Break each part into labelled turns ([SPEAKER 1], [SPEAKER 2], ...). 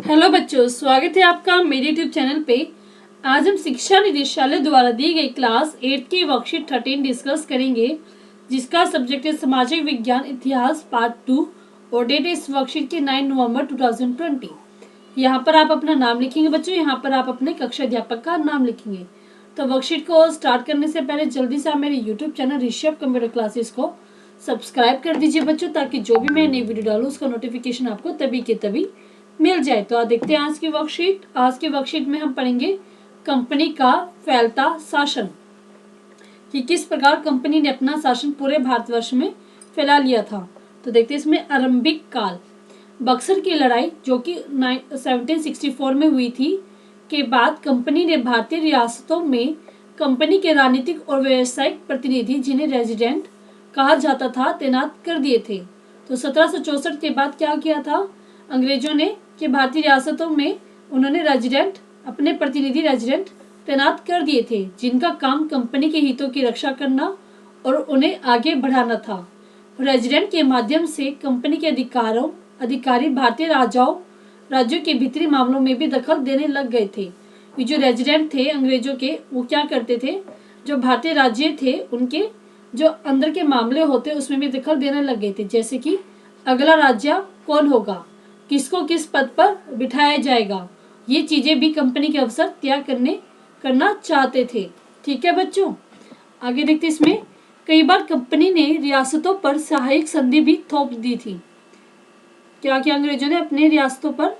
[SPEAKER 1] Hello बच्चों, स्वागत है आपका मेरे यूट्यूब चैनल पे। आज हम शिक्षा निदेशालय द्वारा दी गई क्लास 8 की वर्कशीट 13 डिस्कस करेंगे, जिसका सब्जेक्ट है सामाजिक विज्ञान इतिहास पार्ट 2 और डेट है इस वर्कशीट की 9 नवंबर 2020। यहाँ पर आप अपना नाम लिखेंगे बच्चों, यहाँ पर आप अपने कक्षा अध्यापक का नाम लिखेंगे। तो वर्कशीट को स्टार्ट करने से पहले जल्दी से आप मेरे YouTube channel Rishabh computer classes को सब्सक्राइब कर दीजिए बच्चों, ताकि जो भी मैं नई वीडियो डालूँ उसका नोटिफिकेशन आपको तभी के तभी मिल जाए। तो आज देखते हैं आज की वर्कशीट। आज की वर्कशीट में हम पढ़ेंगे कंपनी का फैलता शासन, कि किस प्रकार कंपनी ने अपना शासन पूरे भारतवर्ष में फैला लिया था। तो देखते हैं इसमें आरंभिक काल। बक्सर की लड़ाई जो कि 1764 में हुई थी के बाद कंपनी ने भारतीय रियासतों में कंपनी के राजनीतिक और व्यावसायिक प्रतिनिधि, जिन्हें रेजिडेंट कहा जाता था, तैनात कर दिए थे। तो 1764 के बाद क्या किया था अंग्रेजों ने कि भारतीय रियासतों में उन्होंने रेजिडेंट, अपने प्रतिनिधि रेजिडेंट तैनात कर दिए थे, जिनका काम कंपनी के हितों की रक्षा करना और उन्हें आगे बढ़ाना था। रेजिडेंट के माध्यम से कंपनी के अधिकारी भारतीय राज्यों के भीतरी मामलों में भी दखल देने लग गए थे। ये जो रेजिडेंट थे अंग्रेजों के, वो क्या करते थे, जो भारतीय राज्य थे उनके जो अंदर के मामले होते उसमें भी दखल देने लग गए थे। जैसे कि अगला राज्य कौन होगा, किसको किस पद पर बिठाया जाएगा, ये चीजें भी कंपनी के अफसर तय करना चाहते थे। ठीक है बच्चों, आगे देखते इसमें कई बार कंपनी ने रियासतों पर सहायक संधि भी थोप दी थी। क्या किया अंग्रेजों ने, अपने रियासतों पर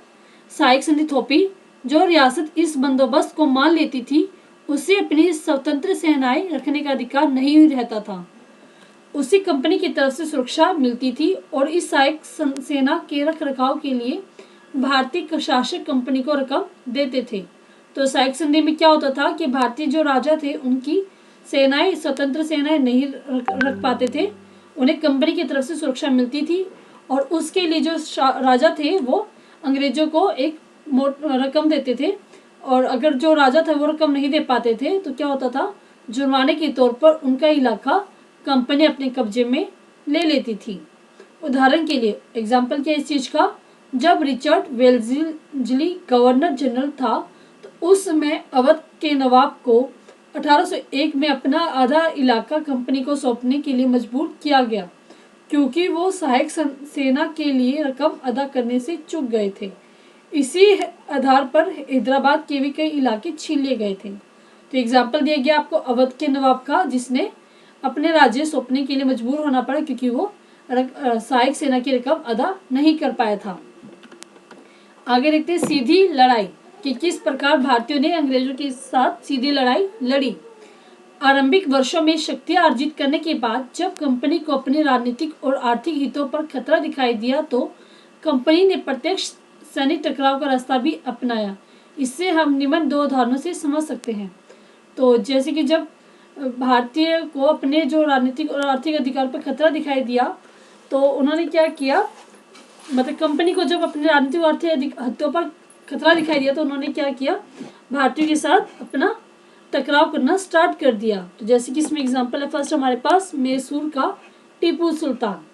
[SPEAKER 1] सहायक संधि थोपी। जो रियासत इस बंदोबस्त को मान लेती थी उसे अपनी स्वतंत्र सेनाएं रखने का अधिकार नहीं रहता था, उसी कंपनी की तरफ से सुरक्षा मिलती थी और इस सहायक सेना के रख रखाव के लिए भारतीय शासक कंपनी को रकम देते थे। तो सहायक संधि में क्या होता था कि भारतीय जो राजा थे उनकी सेनाएं, स्वतंत्र सेनाएं नहीं रख पाते थे, उन्हें कंपनी की तरफ से सुरक्षा मिलती थी और उसके लिए जो राजा थे वो अंग्रेजों को एक रकम देते थे, और अगर जो राजा था वो रकम नहीं दे पाते थे तो क्या होता था, जुर्माने के तौर पर उनका इलाका कंपनी अपने कब्जे में ले लेती थी। उदाहरण के लिए एग्जाम्पल क्या इस चीज का, जब रिचर्ड वेल्लेस्ली गवर्नर जनरल था तो उस समय अवध के नवाब को 1801 में अपना आधा इलाका कंपनी को सौंपने के लिए मजबूर किया गया, क्योंकि वो सहायक सेना के लिए रकम अदा करने से चूक गए थे। इसी आधार पर हैदराबाद के भी कई इलाके छीन लिए गए थे। तो एग्जाम्पल दिया गया आपको अवध के नवाब का, जिसने अपने राज्य सौंपने के लिए मजबूर होना पड़ा क्योंकि वो सहायक सेना की रकम अदा नहीं कर पाया था। आगे देखते हैं सीधी लड़ाई, कि किस प्रकार भारतीयों ने अंग्रेजों के साथ सीधी लड़ाई लड़ी। आरंभिक वर्षों में शक्ति अर्जित करने के बाद जब कंपनी को अपने राजनीतिक और आर्थिक हितों पर खतरा दिखाई दिया तो कंपनी ने प्रत्यक्ष सैनिक टकराव का रास्ता भी अपनाया। इससे हम निम्न दो उदाहरणों से समझ सकते हैं। तो जैसे कि जब भारतीय को अपने जो राजनीतिक और आर्थिक अधिकार पर खतरा दिखाई दिया तो उन्होंने क्या किया, मतलब कंपनी को जब अपने राजनीतिक और आर्थिक हितों पर खतरा दिखाई दिया तो उन्होंने क्या किया, भारतीयों के साथ अपना टकराव करना स्टार्ट कर दिया। तो जैसे कि इसमें एग्जांपल है, फर्स्ट हमारे पास मैसूर का टीपू सुल्तान।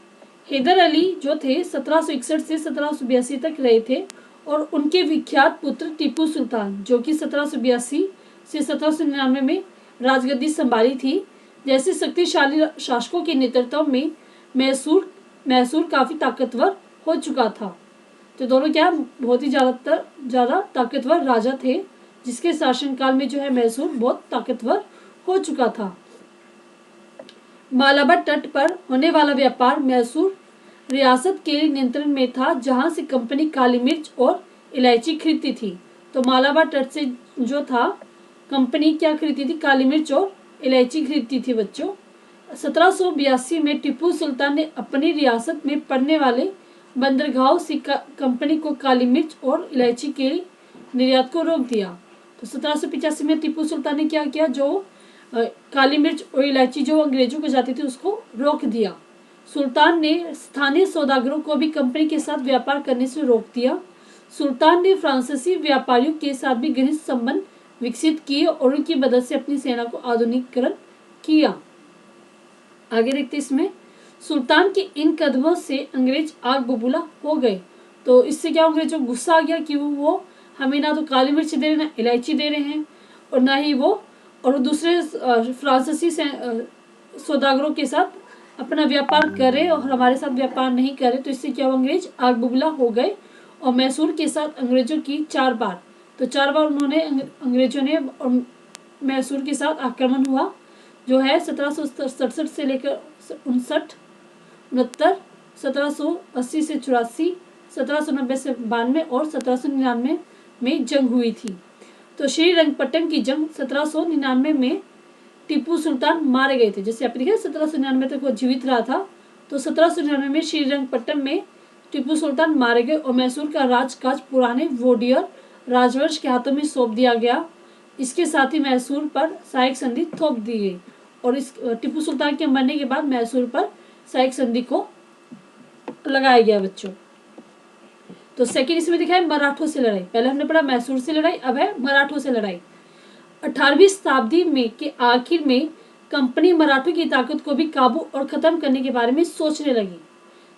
[SPEAKER 1] हैदर अली जो थे 1761 से 1782 तक रहे थे और उनके विख्यात पुत्र टीपू सुल्तान जो कि 1782 से 1799 में राजगद्दी संभाली थी। जैसे शक्तिशाली शासकों के नेतृत्व में मैसूर काफी ताकतवर हो चुका था। तो दोनों क्या बहुत ही ज्यादा ताकतवर राजा थे, जिसके शासनकाल में जो है मैसूर बहुत ताकतवर हो चुका था। मालाबार तट पर होने वाला व्यापार मैसूर रियासत के नियंत्रण में था, जहां से कंपनी काली मिर्च और इलायची खरीदती थी। तो मालाबार तट से जो था कंपनी क्या खरीदती थी, काली मिर्च और इलायची खरीदती थी बच्चों। 1782 में टीपू सुल्तान ने अपनी रियासत में पड़ने वाले बंदरगाहों से कंपनी को काली मिर्च और इलायची के निर्यात को रोक दिया। तो 1785 में टीपू सुल्तान ने क्या किया, जो काली मिर्च और इलायची जो अंग्रेजों को जाती थी उसको रोक दिया। सुल्तान ने स्थानीय सौदागरों को भी कंपनी के साथ व्यापार करने से रोक दिया। सुल्तान ने फ्रांसीसी व्यापारियों के साथ भी घनिष्ठ संबंध विकसित किए और उनकी मदद से अपनी सेना को आधुनिकीकरण किया। आगे देखते इसमें सुल्तान के इन कदमों से अंग्रेज आग बबूला हो गए तो इससे क्या अंग्रेजों को गुस्सा आ गया कि वो हमें ना तो काली मिर्च दे रहे ना इलायची दे रहे हैं, और ना ही वो दूसरे फ्रांसीसी सौदागरों के साथ अपना व्यापार करे और हमारे साथ व्यापार नहीं करे। तो इससे क्या हुआ, अंग्रेज आग बबूला हो गए और मैसूर के साथ अंग्रेजों की 4 बार, तो 4 बार उन्होंने अंग्रेजों ने और मैसूर के साथ आक्रमण हुआ, जो है 1767 से लेकर 59, 69, 1780 से 84, 1790 से 92 और 1799 में जंग हुई थी। तो श्रीरंगपट्टम की जंग 1799 में टीपू सुल्तान मारे गए थे। जैसे आप देखिए 1799 तक वो जीवित रहा था, तो 1799 में श्रीरंगपट्टम में टीपू सुल्तान मारे गए और मैसूर का राजकाज पुराने वोडियर राजवंश के हाथों में सौंप दिया गया। इसके साथ ही मैसूर पर सहायक संधि थोप दी गई और इस टीपू सुल्तान के मरने के बाद मैसूर पर सहायक संधि को लगाया गया बच्चों। तो सेकंड इसमें दिखा है मराठों से लड़ाई। पहले हमने पढ़ा मैसूर से लड़ाई, अब है मराठों से लड़ाई। 18वीं शताब्दी में के आखिर में कंपनी मराठों की ताकत को भी काबू और खत्म करने के बारे में सोचने लगी।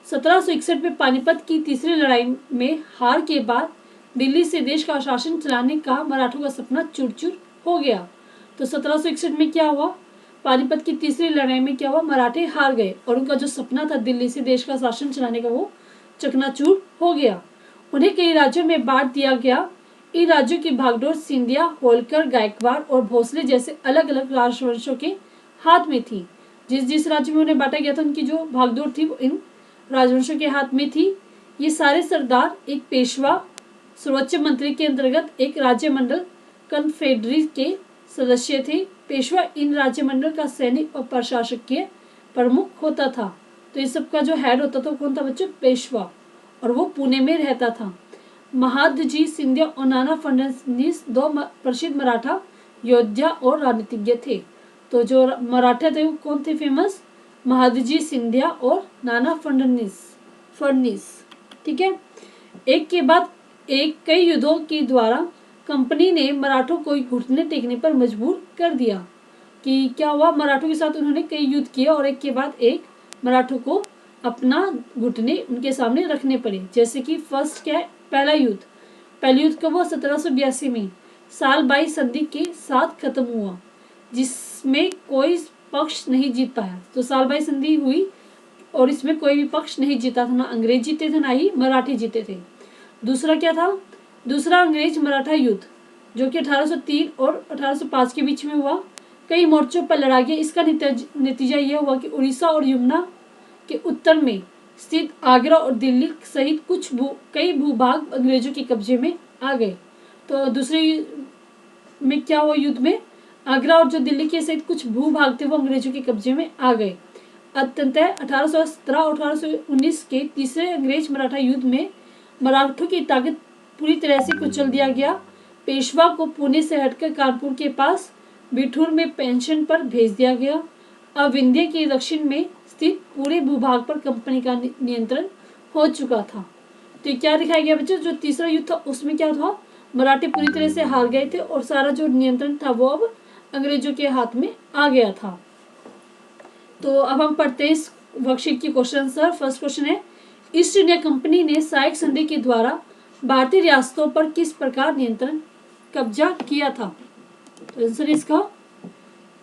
[SPEAKER 1] 1761 में पानीपत की तीसरी लड़ाई में हार के बाद दिल्ली से देश का शासन चलाने का मराठों का सपना चूर-चूर हो गया। तो 1761 में क्या हुआ, पानीपत की तीसरी लड़ाई में क्या हुआ, मराठे हार गए और उनका जो सपना था दिल्ली से देश का शासन चलाने का वो चकनाचूर हो गया। उन्हें कई राज्यों में बांट दिया गया। इन राज्यों की भागडोर सिंधिया, होलकर, गायकवाड़ और भोसले जैसे अलग अलग राजवंशों के हाथ में थी। जिस जिस राज्य में उन्हें बांटा गया था उनकी जो भागदौड़ थी वो इन राजवंशों के हाथ में थी। ये सारे सरदार एक पेशवा सर्वोच्च मंत्री के अंतर्गत एक राज्य मंडल कन्फेडरी के सदस्य थे। पेशवा इन राज्य मंडल का सैनिक और प्रशासकीय प्रमुख होता था। तो इस सब का जो हेड होता था कौन था बच्चों, पेशवा, और वो पुणे में रहता था। महादजी सिंधिया और नाना फडणवीस 2 प्रसिद्ध मराठा योद्धा और राजनीतिज्ञ थे। तो जो मराठा थे वो कौन थे फेमस, महादजी सिंधिया और नाना फडणवीस। ठीक है, एक के बाद एक कई युद्धों के द्वारा कंपनी ने मराठों को घुटने टेकने पर मजबूर कर दिया। कि क्या हुआ, मराठों के साथ उन्होंने कई युद्ध किए और एक के बाद एक मराठों को अपना घुटने उनके सामने रखने पड़े। जैसे कि फर्स्ट क्या है, पहला युद्ध कब हुआ, 1782 में साल 22 संधि के साथ खत्म हुआ, जिसमें कोई पक्ष नहीं जीत पाया। तो साल 22 संधि हुई और इसमें कोई भी पक्ष नहीं जीता था, ना अंग्रेज जीते थे ना ही मराठी जीते थे। दूसरा क्या था, दूसरा अंग्रेज मराठा युद्ध, जो कि 1803 और 1805 के बीच में हुआ। कई मोर्चों पर लड़ा गया। इसका नतीजा यह हुआ कि उड़ीसा और यमुना के उत्तर में स्थित आगरा और दिल्ली सहित कई भूभाग अंग्रेजों के कब्जे में आ गए। तो दूसरे में क्या हुआ, युद्ध में आगरा और जो दिल्ली के सहित कुछ भूभाग थे वो अंग्रेजों के कब्जे में आ गए। अंततः 1817 और 1819 के तीसरे अंग्रेज मराठा युद्ध में मराठों की ताकत पूरी तरह से कुचल दिया गया। पेशवा को पुणे से हटकर कानपुर के पास बिठूर में पेंशन पर भेज दिया गया। अब विंध्य के दक्षिण में स्थित पूरे भूभाग पर कंपनी का नियंत्रण हो चुका था। तो क्या दिखाया गया बच्चों, जो तीसरा युद्ध था उसमें क्या था, मराठे पूरी तरह से हार गए थे और सारा जो नियंत्रण था वो अब अंग्रेजों के हाथ में आ गया था। तो अब हम पढ़ते हैं इस वर्कशीट की क्वेश्चन आंसर। फर्स्ट क्वेश्चन है, ईस्ट इंडिया कंपनी ने सहायक संधि के द्वारा भारतीय रियासतों पर किस प्रकार नियंत्रण कब्जा किया था। तो आंसर इसका,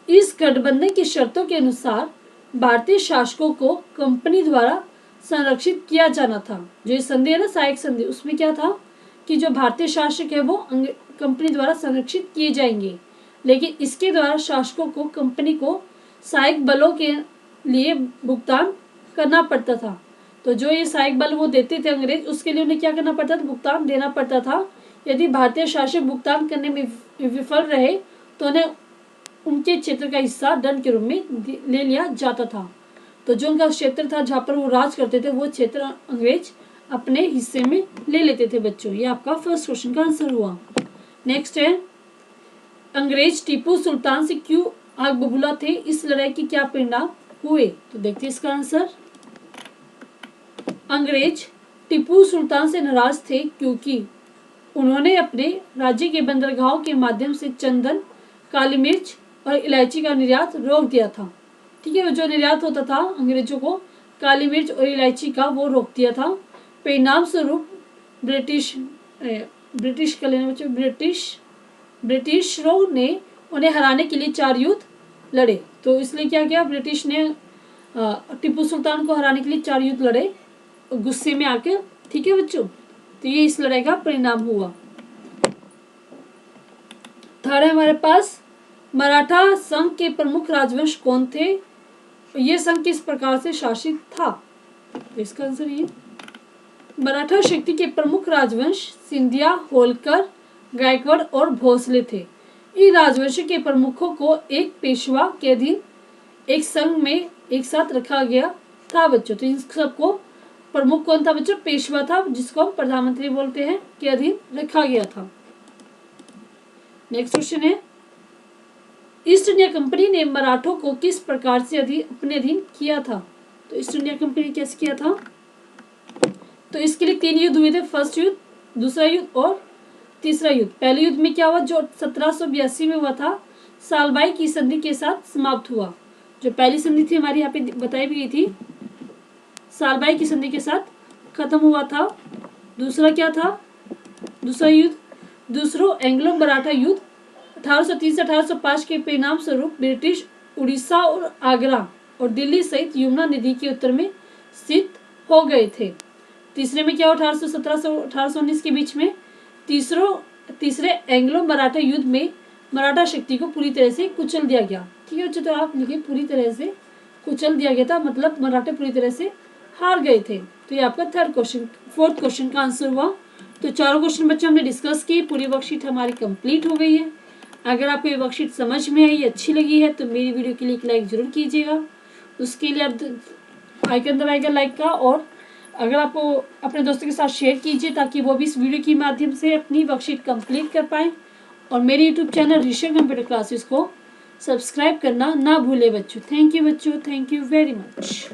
[SPEAKER 1] इस गठबंधन की शर्तों के अनुसार भारतीय शासकों को कंपनी द्वारा संरक्षित किया जाना था। जो ये संधि है ना सहायक संधि, उसमें क्या था कि जो भारतीय शासक है वो कंपनी द्वारा संरक्षित किए जाएंगे, लेकिन इसके द्वारा शासकों को कंपनी को सहायक बलों के लिए भुगतान करना पड़ता था। तो जो ये सहायक बल वो देते थे अंग्रेज, उसके लिए उन्हें क्या करना पड़ता था, भुगतान देना पड़ता था। यदि भारतीय शासक भुगतान करने में विफल रहे तो उन्हें उनके क्षेत्र का हिस्सा दंड के रूप में ले लिया जाता था। तो जो उनका क्षेत्र था जहाँ पर वो राज करते थे वो क्षेत्र अंग्रेज अपने हिस्से में ले लेते थे बच्चों। ये आपका फर्स्ट क्वेश्चन का आंसर हुआ। नेक्स्ट है, अंग्रेज टीपू सुल्तान से क्यों आग बबूला थे, इस लड़ाई की क्या परिणाम हुए। तो देखते हैं इसका आंसर। अंग्रेज टीपू सुल्तान से नाराज थे क्योंकि उन्होंने अपने राज्य के बंदरगाहों के माध्यम से चंदन, काली मिर्च और इलायची का निर्यात रोक दिया था। ठीक है, जो निर्यात होता था अंग्रेजों को काली मिर्च और इलायची का वो रोक दिया था। परिणाम स्वरूप ब्रिटिश कर लेना बच्चों, ब्रिटिशरों ने उन्हें हराने के लिए 4 युद्ध लड़े। तो इसलिए क्या किया, ब्रिटिश ने टीपू सुल्तान को हराने के लिए 4 युद्ध लड़े गुस्से में आके। ठीक है बच्चों, तो ये इस लड़ाई का परिणाम हुआ। थर्ड है हमारे पास, मराठा संघ के प्रमुख राजवंश कौन थे, ये संघ किस प्रकार से शासित था। तो इसका आंसर ये, मराठा शक्ति के प्रमुख राजवंश सिंधिया, होलकर, गायकवाड़ और भोसले थे। इन राजवंशों के प्रमुखों को एक पेशवा के अधीन एक संघ में एक साथ रखा गया था बच्चों। तो इन सबको प्रमुख कौन था बच्चों, पेशवा था, जिसको हम प्रधानमंत्री बोलते हैं, के अधीन रखा गया था। नेक्स्ट क्वेश्चन है, ईस्ट इंडिया कंपनी ने मराठों को किस प्रकार से अपने अधीन किया था। तो ईस्ट इंडिया कंपनी ने कैसे किया था, तो इसके लिए 3 युद्ध हुए थे, फर्स्ट युद्ध, दूसरा युद्ध और तीसरा युद्ध। पहले युद्ध में क्या हुआ, जो 1782 में हुआ था, सालबाई की संधि के साथ समाप्त हुआ। जो पहली संधि थी हमारी यहाँ पे बताई भी गई थी, सालबाई की संधि के साथ खत्म हुआ था। दूसरा क्या था, दूसरा युद्ध, दूसरा एंग्लो मराठा युद्ध 1803 से 1805 के परिणाम स्वरूप ब्रिटिश उड़ीसा और आगरा और दिल्ली सहित यमुना नदी के उत्तर में स्थित हो गए थे। तीसरे में क्या हुआ, 1817 से 1819 के बीच में तीसरे एंग्लो मराठा युद्ध में मराठा शक्ति को पूरी तरह से कुचल दिया गया। ठीक है बच्चों, तो आप लिखिए पूरी तरह से कुचल दिया गया था, मतलब मराठे पूरी तरह से हार गए थे। तो ये आपका फोर्थ क्वेश्चन का आंसर हुआ। तो चारों क्वेश्चन बच्चे हमने डिस्कस किए, पूरी वर्कशीट हमारी कंप्लीट हो गई है। अगर आपको ये वर्कशीट समझ में आई, अच्छी लगी है, तो मेरी वीडियो के लिए एक लाइक जरूर कीजिएगा। उसके लिए आप आइकन दबाइएगा लाइक का, और अगर आपको अपने दोस्तों के साथ शेयर कीजिए ताकि वो भी इस वीडियो के माध्यम से अपनी वर्कशीट कंप्लीट कर पाएँ। और मेरे YouTube channel Rishabh computer classes को सब्सक्राइब करना ना भूले बच्चों। थैंक यू बच्चों, थैंक यू वेरी मच।